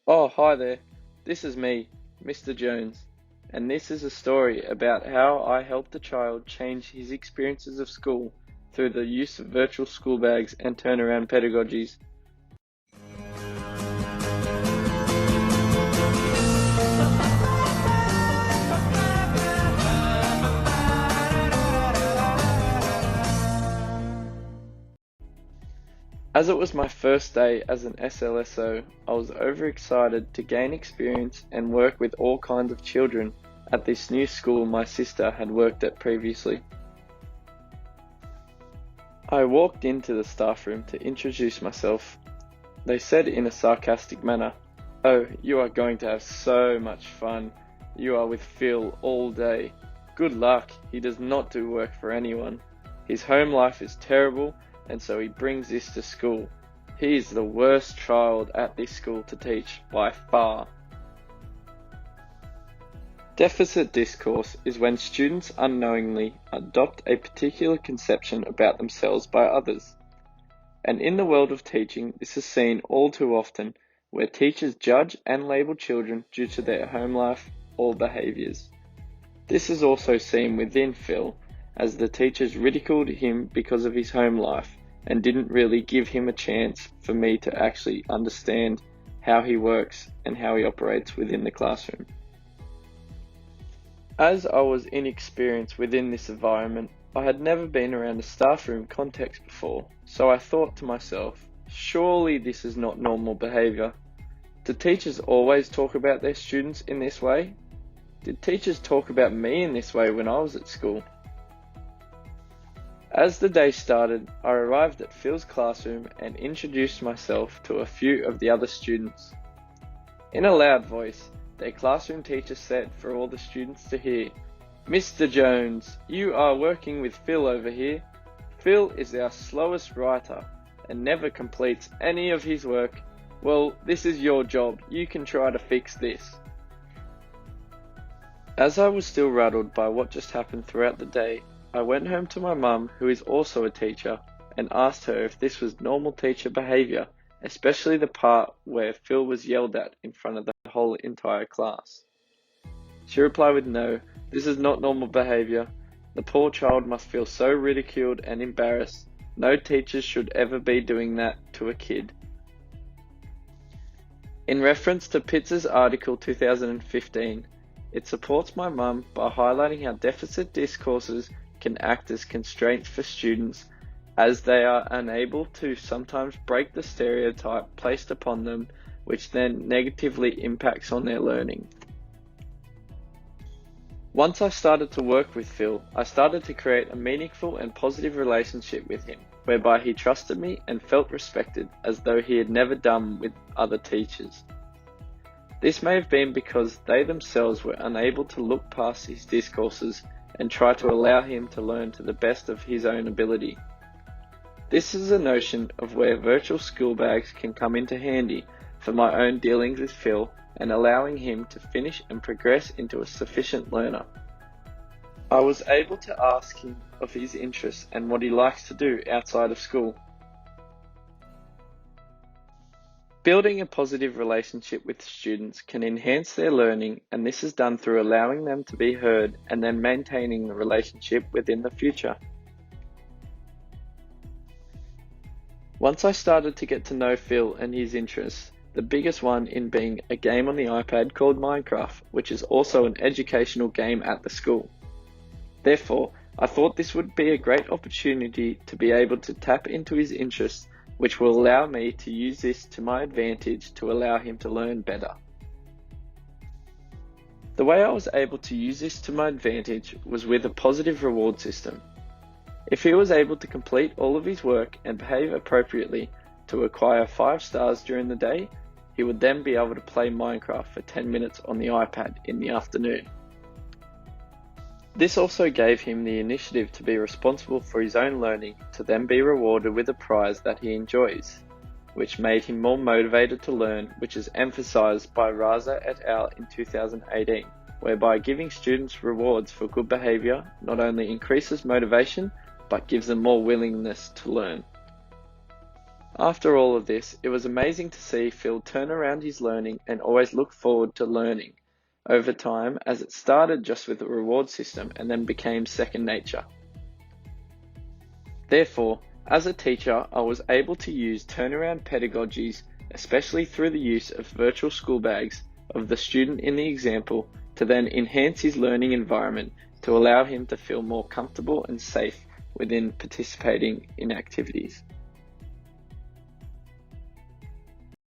Oh, hi there. This is me, Mr. Jones, and this is a story about how I helped a child change his experiences of school through the use of virtual school bags and turnaround pedagogies. As it was my first day as an SLSO, I was overexcited to gain experience and work with all kinds of children at this new school my sister had worked at previously. I walked into the staff room to introduce myself. They said in a sarcastic manner, "Oh, you are going to have so much fun. You are with Phil all day. Good luck, he does not do work for anyone. His home life is terrible, and so he brings this to school. He is the worst child at this school to teach, by far." Deficit discourse is when students unknowingly adopt a particular conception about themselves by others. And in the world of teaching, this is seen all too often, where teachers judge and label children due to their home life or behaviours. This is also seen within Phil, as the teachers ridiculed him because of his home life and didn't really give him a chance for me to actually understand how he works and how he operates within the classroom. As I was inexperienced within this environment, I had never been around a staff room context before, so I thought to myself, surely this is not normal behaviour. Do teachers always talk about their students in this way? Did teachers talk about me in this way when I was at school? As the day started, I arrived at Phil's classroom and introduced myself to a few of the other students. In a loud voice, their classroom teacher said for all the students to hear, "Mr. Jones, you are working with Phil over here. Phil is our slowest writer and never completes any of his work. Well, this is your job. You can try to fix this." As I was still rattled by what just happened throughout the day, I went home to my mum, who is also a teacher, and asked her if this was normal teacher behaviour, especially the part where Phil was yelled at in front of the whole entire class. She replied with no, this is not normal behaviour. The poor child must feel so ridiculed and embarrassed. No teachers should ever be doing that to a kid. In reference to Pitz's article 2015, it supports my mum by highlighting how deficit discourses can act as constraints for students, as they are unable to sometimes break the stereotype placed upon them, which then negatively impacts on their learning. Once I started to work with Phil, I started to create a meaningful and positive relationship with him, whereby he trusted me and felt respected as though he had never done with other teachers. This may have been because they themselves were unable to look past his discourses and try to allow him to learn to the best of his own ability. This is a notion of where virtual school bags can come into handy for my own dealings with Phil and allowing him to finish and progress into a sufficient learner. I was able to ask him of his interests and what he likes to do outside of school. Building a positive relationship with students can enhance their learning, and this is done through allowing them to be heard and then maintaining the relationship within the future. Once I started to get to know Phil and his interests, the biggest one in being a game on the iPad called Minecraft, which is also an educational game at the school. Therefore, I thought this would be a great opportunity to be able to tap into his interests, which will allow me to use this to my advantage to allow him to learn better. The way I was able to use this to my advantage was with a positive reward system. If he was able to complete all of his work and behave appropriately to acquire 5 stars during the day, he would then be able to play Minecraft for 10 minutes on the iPad in the afternoon. This also gave him the initiative to be responsible for his own learning to then be rewarded with a prize that he enjoys, which made him more motivated to learn, which is emphasised by Raza et al. In 2018, whereby giving students rewards for good behaviour not only increases motivation, but gives them more willingness to learn. After all of this, it was amazing to see Phil turn around his learning and always look forward to learning over time, as it started just with a reward system and then became second nature. Therefore, as a teacher, I was able to use turnaround pedagogies, especially through the use of virtual school bags of the student in the example, to then enhance his learning environment to allow him to feel more comfortable and safe within participating in activities.